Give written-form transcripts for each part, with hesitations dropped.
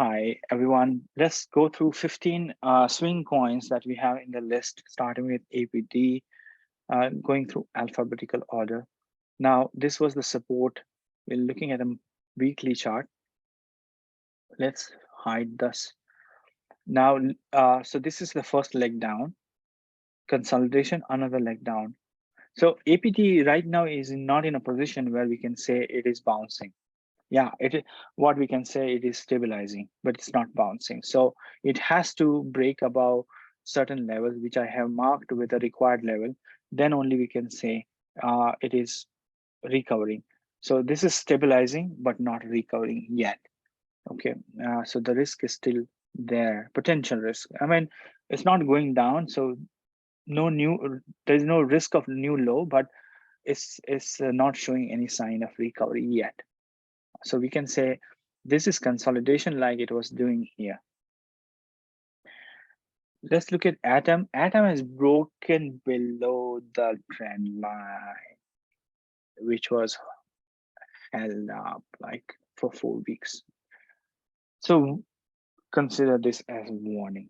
Hi, everyone. Let's go through 15 swing coins that we have in the list, starting with APT, going through alphabetical order. Now, this was the support. We're looking at a weekly chart. Let's hide this. Now, so this is the first leg down, consolidation, another leg down. So APT right now is not in a position where we can say it is bouncing. Yeah, what we can say, it is stabilizing, but it's not bouncing. So it has to break above certain levels, which I have marked with a required level. Then only we can say it is recovering. So this is stabilizing, but not recovering yet. Okay, so the risk is still there, potential risk. I mean, it's not going down, so there's no risk of new low, but it's not showing any sign of recovery yet. So we can say this is consolidation like it was doing here. Let's look at Atom. Atom has broken below the trend line, which was held up like for 4 weeks. So consider this as warning,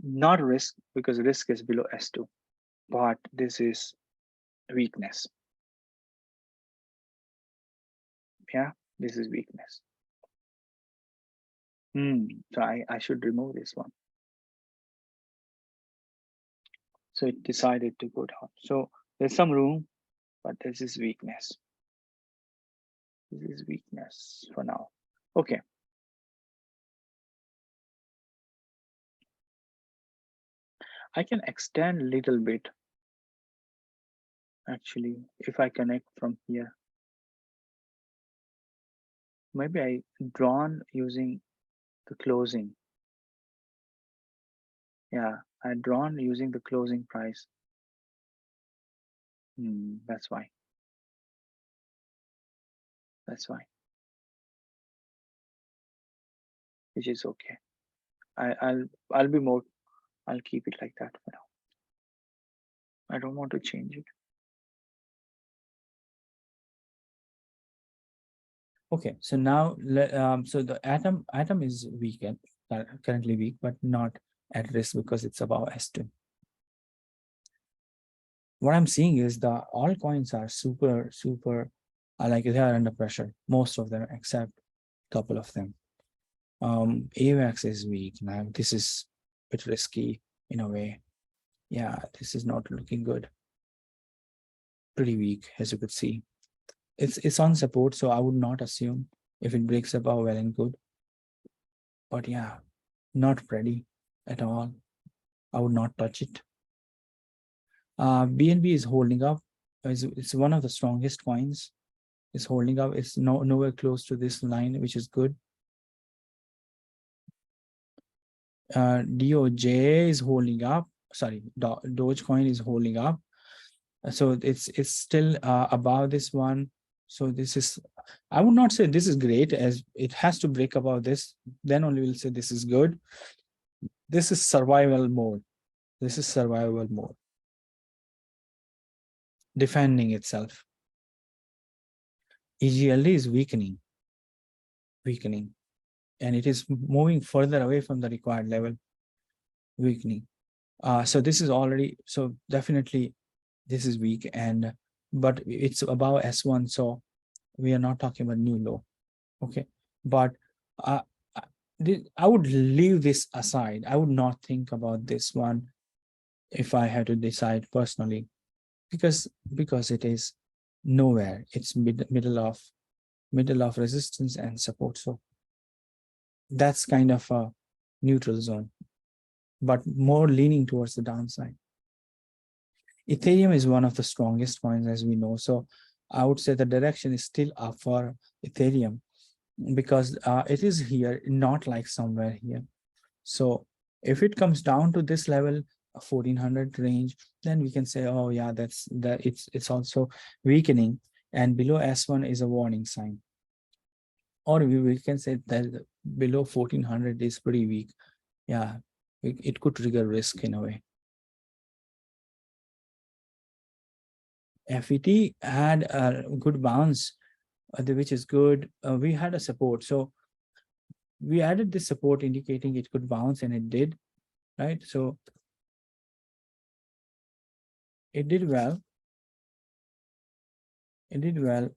not risk, because risk is below S2, but this is weakness. Yeah, this is weakness. So I should remove this one. So it decided to go down. So there's some room, but this is weakness. This is weakness for now. Okay. I can extend a little bit. Actually, if I connect from here, maybe I drawn using the closing. Yeah, I drawn using the closing price. That's why. That's why. Which is okay. I'll be more. I'll keep it like that for now. I don't want to change it. Okay, so now so the atom is weak and currently weak, but not at risk because it's above S2. What I'm seeing is the all coins are super like they are under pressure, most of them except a couple of them. AVAX is weak now. This is a bit risky in a way. Yeah, this is not looking good. Pretty weak, as you could see. It's on support, so I would not assume if it breaks above, well and good. But yeah, not ready at all. I would not touch it. BNB is holding up. It's one of the strongest coins. It's holding up. It's nowhere close to this line, which is good. DOJ is holding up. Sorry, Dogecoin is holding up. So it's still above this one. So this is, I would not say this is great, as it has to break above this. Then only we'll say this is good. This is survival mode. This is survival mode. Defending itself. EGLD is weakening, and it is moving further away from the required level, weakening. So this is already, so definitely this is weak, but it's above S1, so we are not talking about new low. Okay, but I would leave this aside. I would not think about this one if I had to decide personally, because it is nowhere. It's middle of resistance and support. So that's kind of a neutral zone, but more leaning towards the downside. Ethereum is one of the strongest coins, as we know. So I would say the direction is still up for Ethereum, because it is here, not like somewhere here. So if it comes down to this level, 1400 range, then we can say, oh yeah, it's also weakening, and below S1 is a warning sign. Or we can say that below 1400 is pretty weak. Yeah, it could trigger risk in a way. FET had a good bounce, which is good. We had a support. So we added this support indicating it could bounce, and it did, right? So it did well. It did well.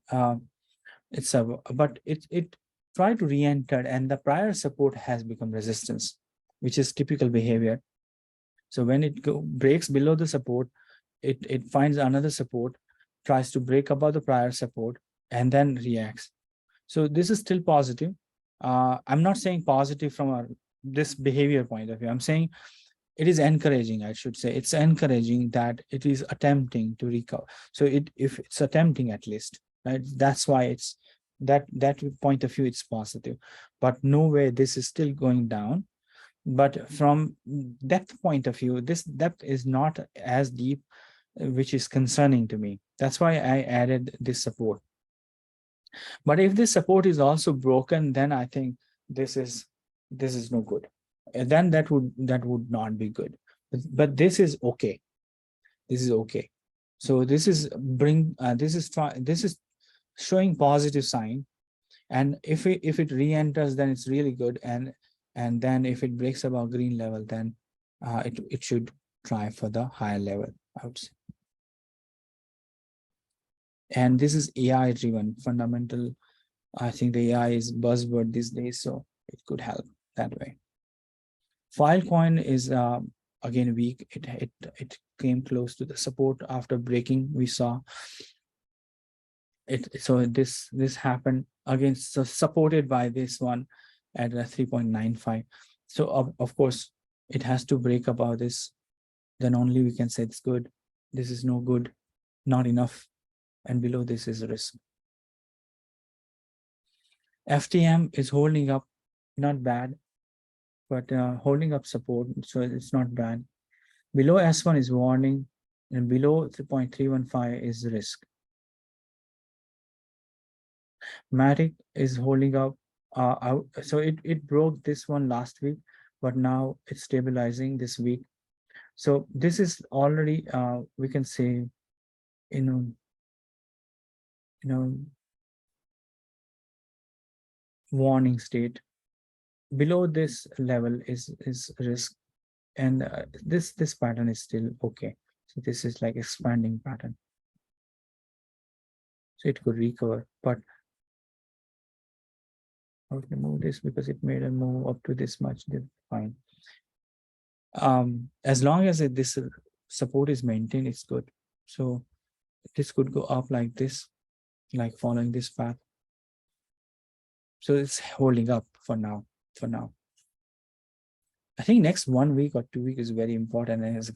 It's a, but it tried to re-enter, and the prior support has become resistance, which is typical behavior. So when it breaks below the support, it finds another support, tries to break above the prior support, and then reacts. So this is still positive. I'm not saying positive from this behavior point of view. I'm saying it is encouraging, I should say. It's encouraging that it is attempting to recover. So if it's attempting, at least, right? That's why it's that point of view, it's positive. But no way this is still going down. But from depth point of view, this depth is not as deep, which is concerning to me. That's why I added this support. But if this support is also broken, then I think this is no good. And then that would not be good. But this is okay. This is okay. So this is this is showing positive sign. And if it re-enters, then it's really good. And then if it breaks above green level, then it should try for the higher level, I would say. And this is AI driven fundamental. I think the AI is buzzword these days, so it could help that way. Filecoin is again weak. It came close to the support after breaking. We saw it. So this happened again, so supported by this one at 3.95. So of course it has to break above this. Then only we can say it's good. This is no good, not enough, and below this is risk. FTM is holding up, not bad, but holding up support, so it's not bad. Below S1 is warning, and below 3.315 is risk. Matic is holding up out, so it broke this one last week, but now it's stabilizing this week. So this is already we can say, warning state. Below this level is risk, and this pattern is still okay. So this is like expanding pattern, so it could recover. But I'll remove this because it made a move up to this much. Fine. As long as this support is maintained, it's good. So this could go up like this, like following this path. So it's holding up for now. I think next 1 week or 2 weeks is very important, as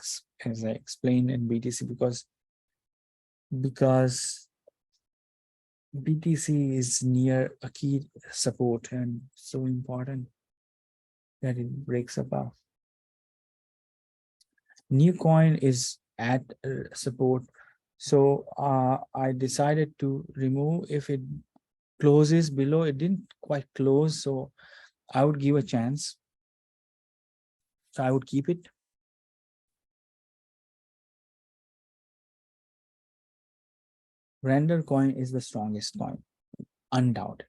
I explained in BTC, because BTC is near a key support, and so important that it breaks above. New coin is at support, so I decided to remove. If it closes below, it didn't quite close, so I would give a chance. So I would keep it. Render coin is the strongest coin, undoubted.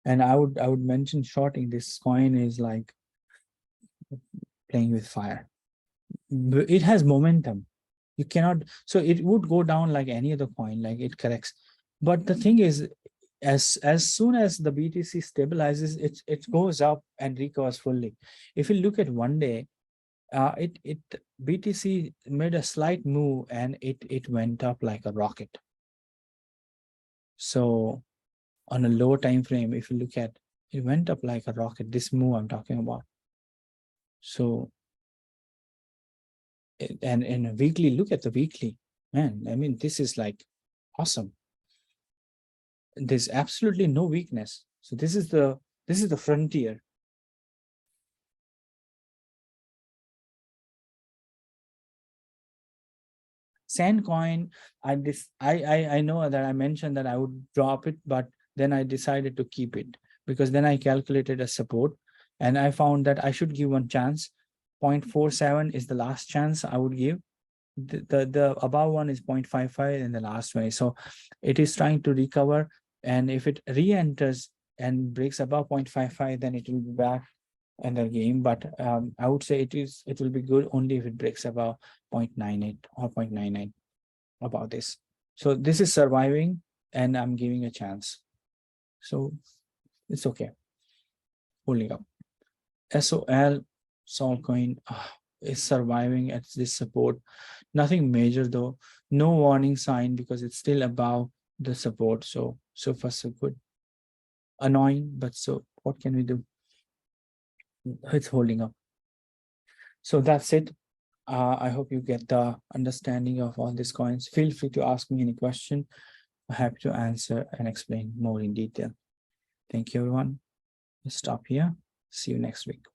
And I would mention shorting this coin is like playing with fire. It has momentum. You cannot, so it would go down like any other coin, like it corrects. But the thing is, as soon as the BTC stabilizes, it goes up and recovers fully. If you look at 1 day, BTC made a slight move and it went up like a rocket. So on a low time frame, if you look at, it went up like a rocket. This move I'm talking about. So and in a weekly, look at the weekly, man. I mean, this is like awesome. There's absolutely no weakness. So this is the frontier. Sandcoin, I know that I mentioned that I would drop it, but then I decided to keep it, because then I calculated a support and I found that I should give one chance. 0.47 is the last chance I would give. The above one is 0.55 and the last one is, so it is trying to recover. And if it re-enters, and breaks above 0.55, then it will be back in the game. But I would say it will be good only if it breaks above 0.98 or 0.99 about this. So this is surviving and I'm giving a chance. So it's okay. Holding up. SOL Solcoin is surviving at this support. Nothing major though. No warning sign because it's still above the support. So far so good. Annoying, but so what can we do? It's holding up. So that's it. I hope you get the understanding of all these coins. Feel free to ask me any question. I'm happy to answer and explain more in detail. Thank you, everyone. Let's stop here. See you next week.